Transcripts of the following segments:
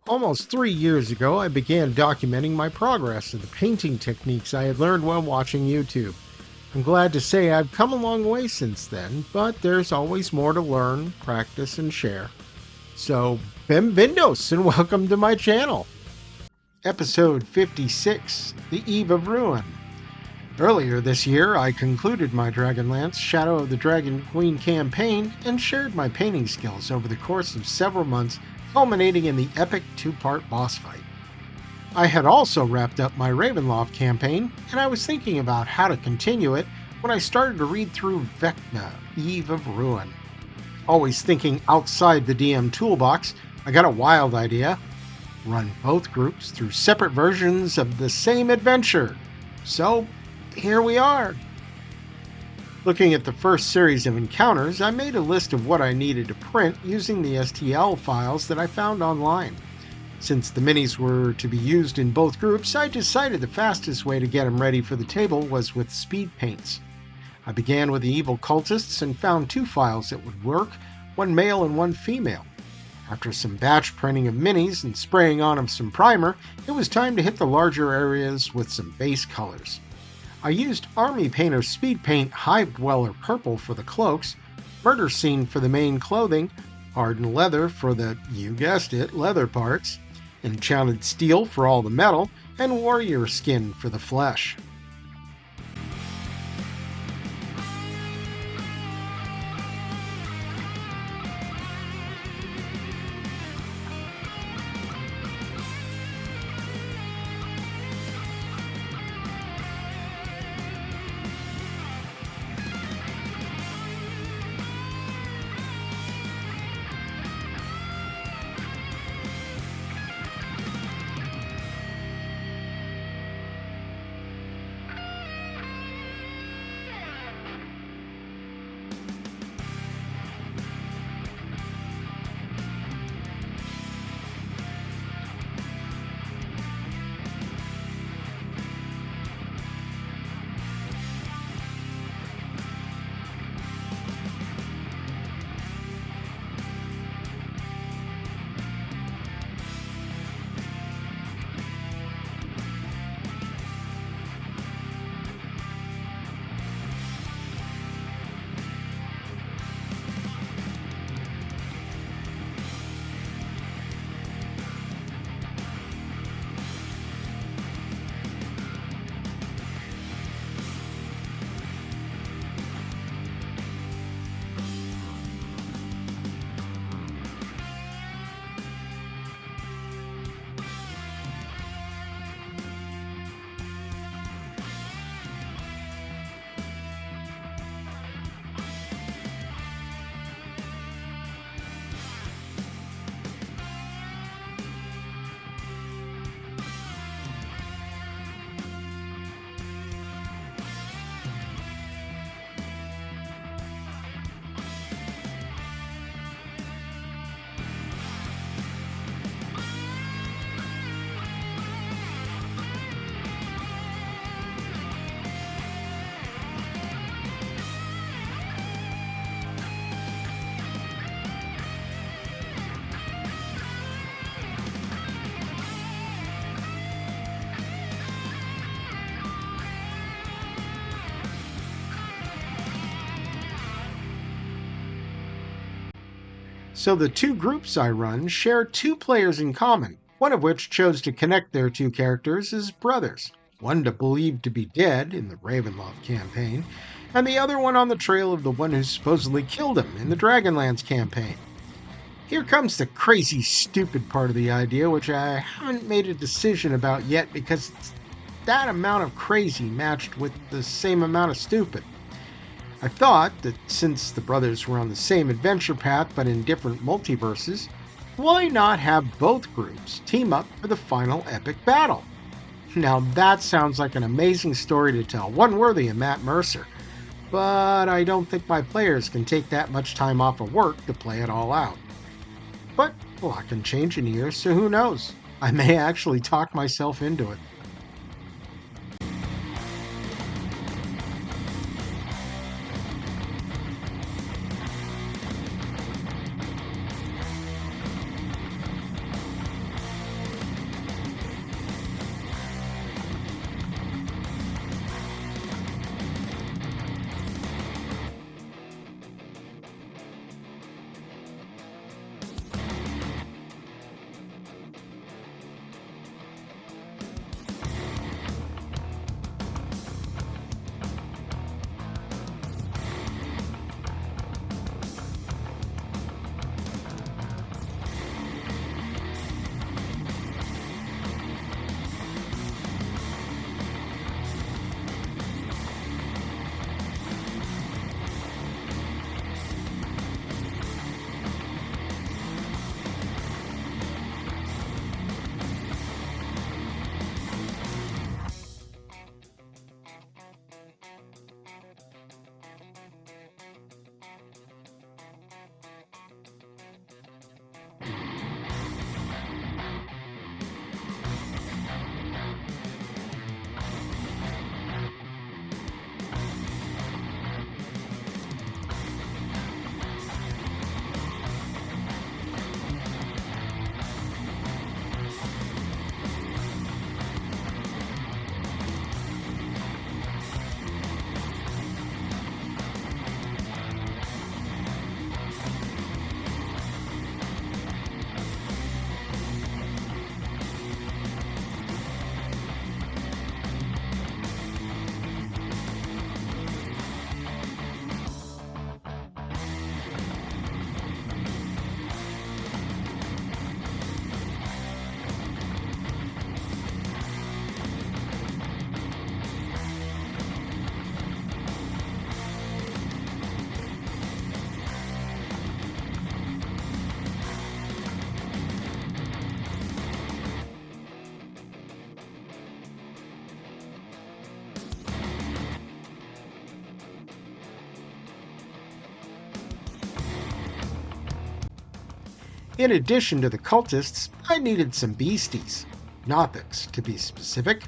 Almost 3 years ago, I began documenting my progress in the painting techniques I had learned while watching YouTube. I'm glad to say I've come a long way since then, but there's always more to learn, practice, and share. So, bienvenidos and welcome to my channel. Episode 56, The Eve of Ruin. Earlier this year, I concluded my Dragonlance Shadow of the Dragon Queen campaign and shared my painting skills over the course of several months, culminating in the epic two-part boss fight. I had also wrapped up my Ravenloft campaign, and I was thinking about how to continue it when I started to read through Vecna, Eve of Ruin. Always thinking outside the DM toolbox, I got a wild idea. Run both groups through separate versions of the same adventure. So, here we are. Looking at the first series of encounters, I made a list of what I needed to print using the STL files that I found online. Since the minis were to be used in both groups, I decided the fastest way to get them ready for the table was with speed paints. I began with the evil cultists and found 2 files that would work, one male and one female. After some batch printing of minis and spraying on them some primer, it was time to hit the larger areas with some base colors. I used Army Painter Speed Paint Hive Dweller Purple for the cloaks, Murder Scene for the main clothing, Hardened Leather for the, you guessed it, leather parts, Enchanted Steel for all the metal, and Warrior Skin for the flesh. So the 2 groups I run share 2 players in common, one of which chose to connect their 2 characters as brothers, one believed to be dead in the Ravenloft campaign, and the other one on the trail of the one who supposedly killed him in the Dragonlance campaign. Here comes the crazy, stupid part of the idea, which I haven't made a decision about yet because it's that amount of crazy matched with the same amount of stupid. I thought that since the brothers were on the same adventure path but in different multiverses, why not have both groups team up for the final epic battle? Now that sounds like an amazing story to tell, one worthy of Matt Mercer, but I don't think my players can take that much time off of work to play it all out. But a lot can change in years, so who knows? I may actually talk myself into it. In addition to the cultists, I needed some beasties. Nothics, to be specific.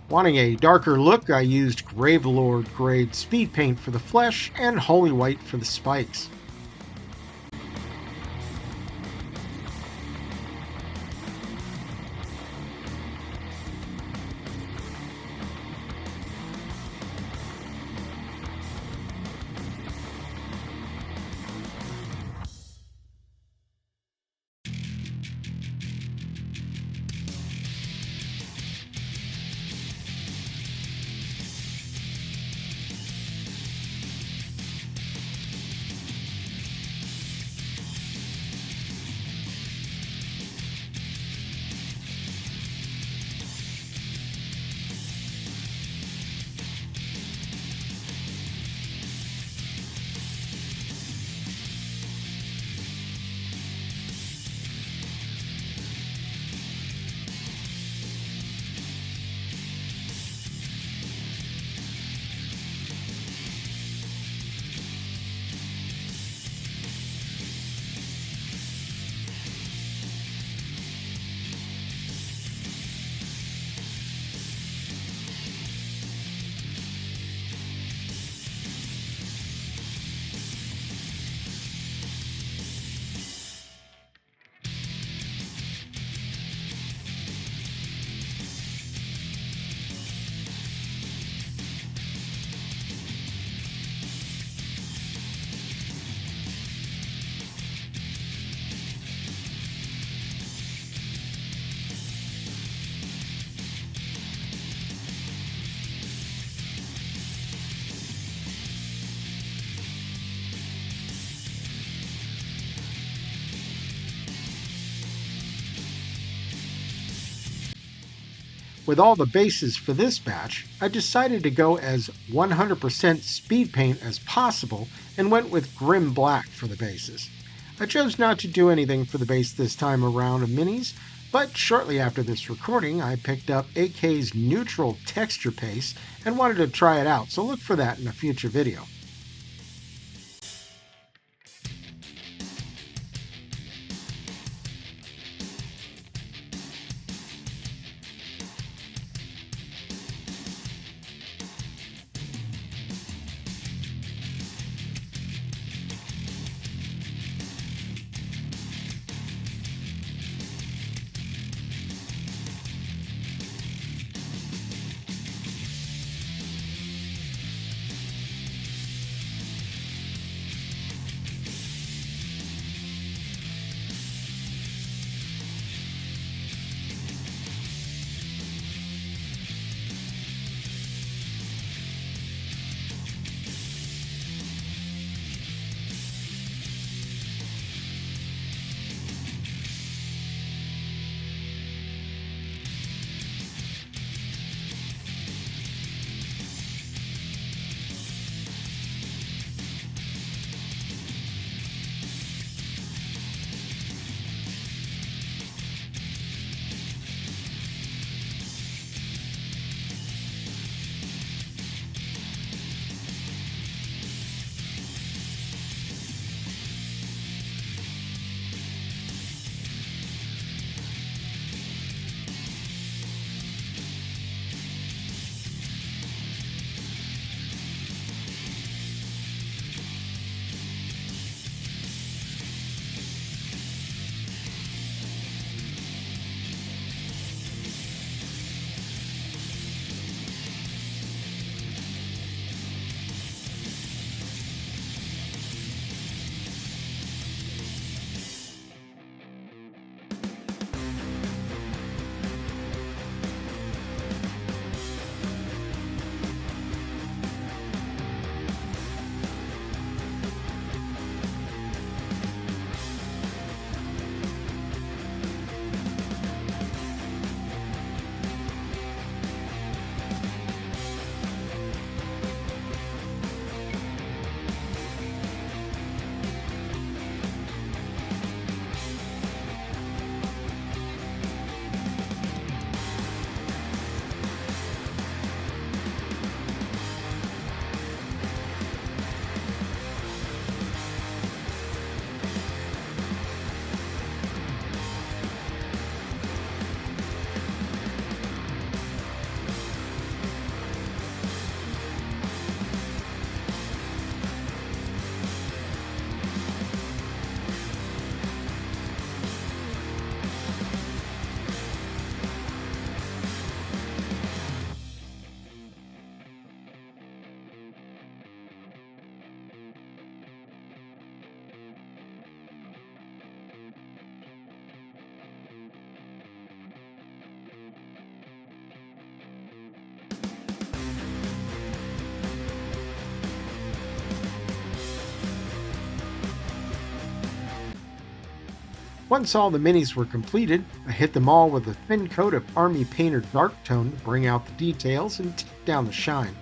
Wanting a darker look, I used Gravelord grade speed paint for the flesh and Holy White for the spikes. With all the bases for this batch, I decided to go as 100% speed paint as possible and went with Grim Black for the bases. I chose not to do anything for the base this time around of minis, but shortly after this recording I picked up a.k.a.'s neutral texture paste and wanted to try it out, so look for that in a future video. Once all the minis were completed, I hit them all with a thin coat of Army Painter Dark Tone to bring out the details and take down the shine.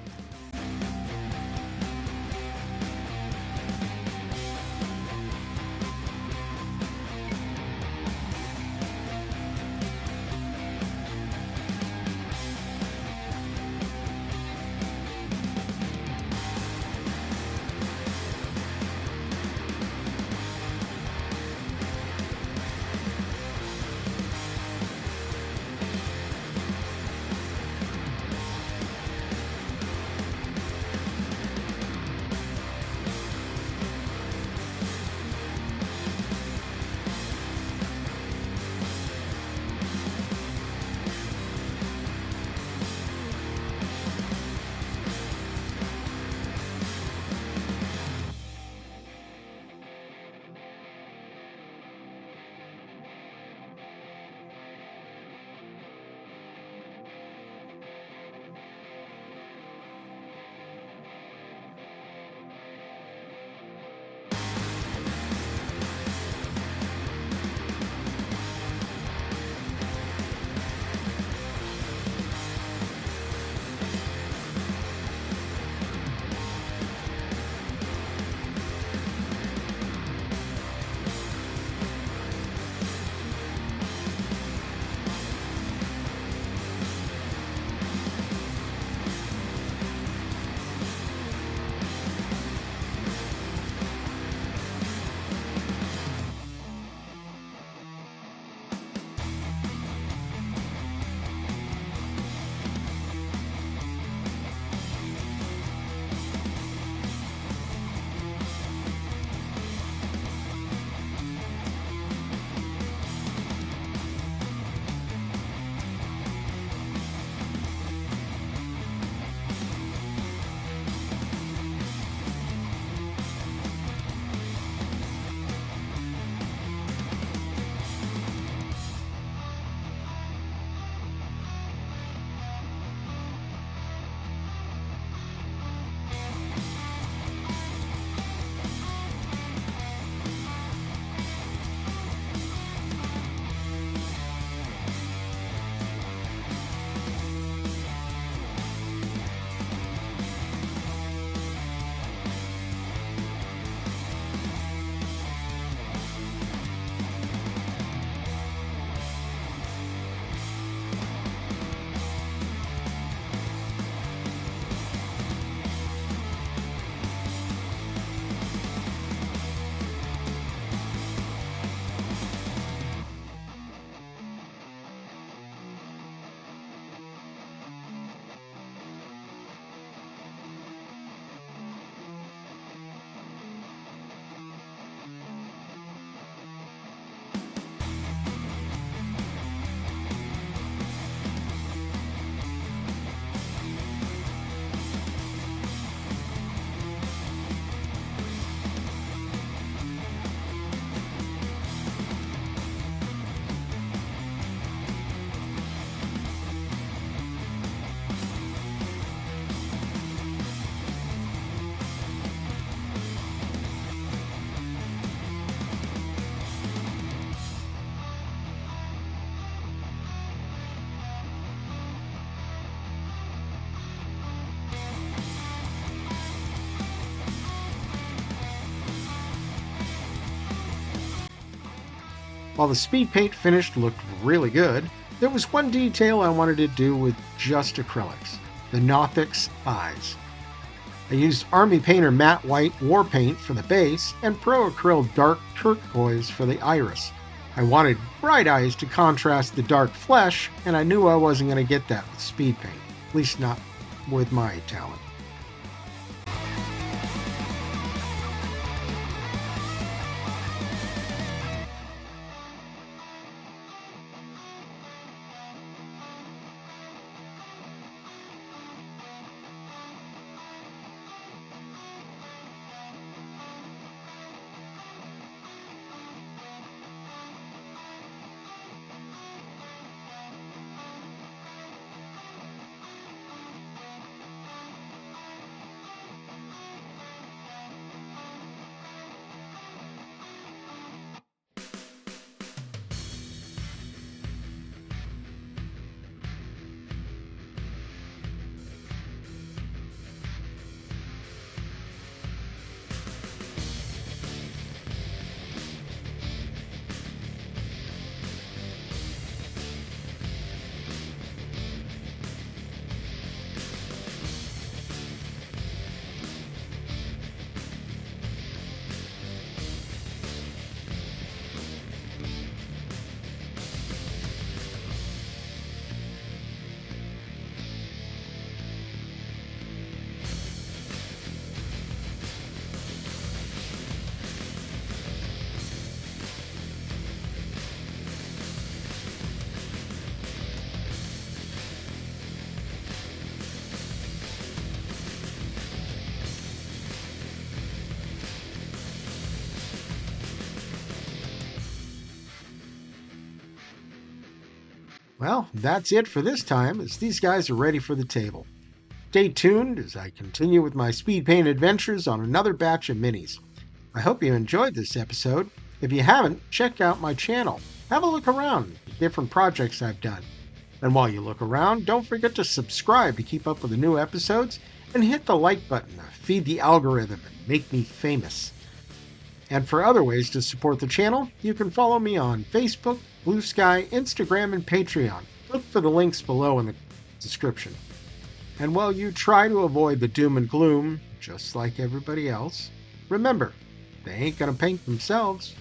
While the speed paint finish looked really good, there was one detail I wanted to do with just acrylics, the Nothic's eyes. I used Army Painter Matte White War Paint for the base and Pro Acryl Dark Turquoise for the iris. I wanted bright eyes to contrast the dark flesh, and I knew I wasn't going to get that with speed paint, at least not with my talent. Well, that's it for this time, as these guys are ready for the table. Stay tuned as I continue with my speed paint adventures on another batch of minis. I hope you enjoyed this episode. If you haven't, check out my channel. Have a look around at the different projects I've done. And while you look around, don't forget to subscribe to keep up with the new episodes and hit the like button to feed the algorithm and make me famous. And for other ways to support the channel, you can follow me on Facebook, Blue Sky, Instagram, and Patreon. Look for the links below in the description. And while you try to avoid the doom and gloom, just like everybody else, remember, they ain't gonna paint themselves.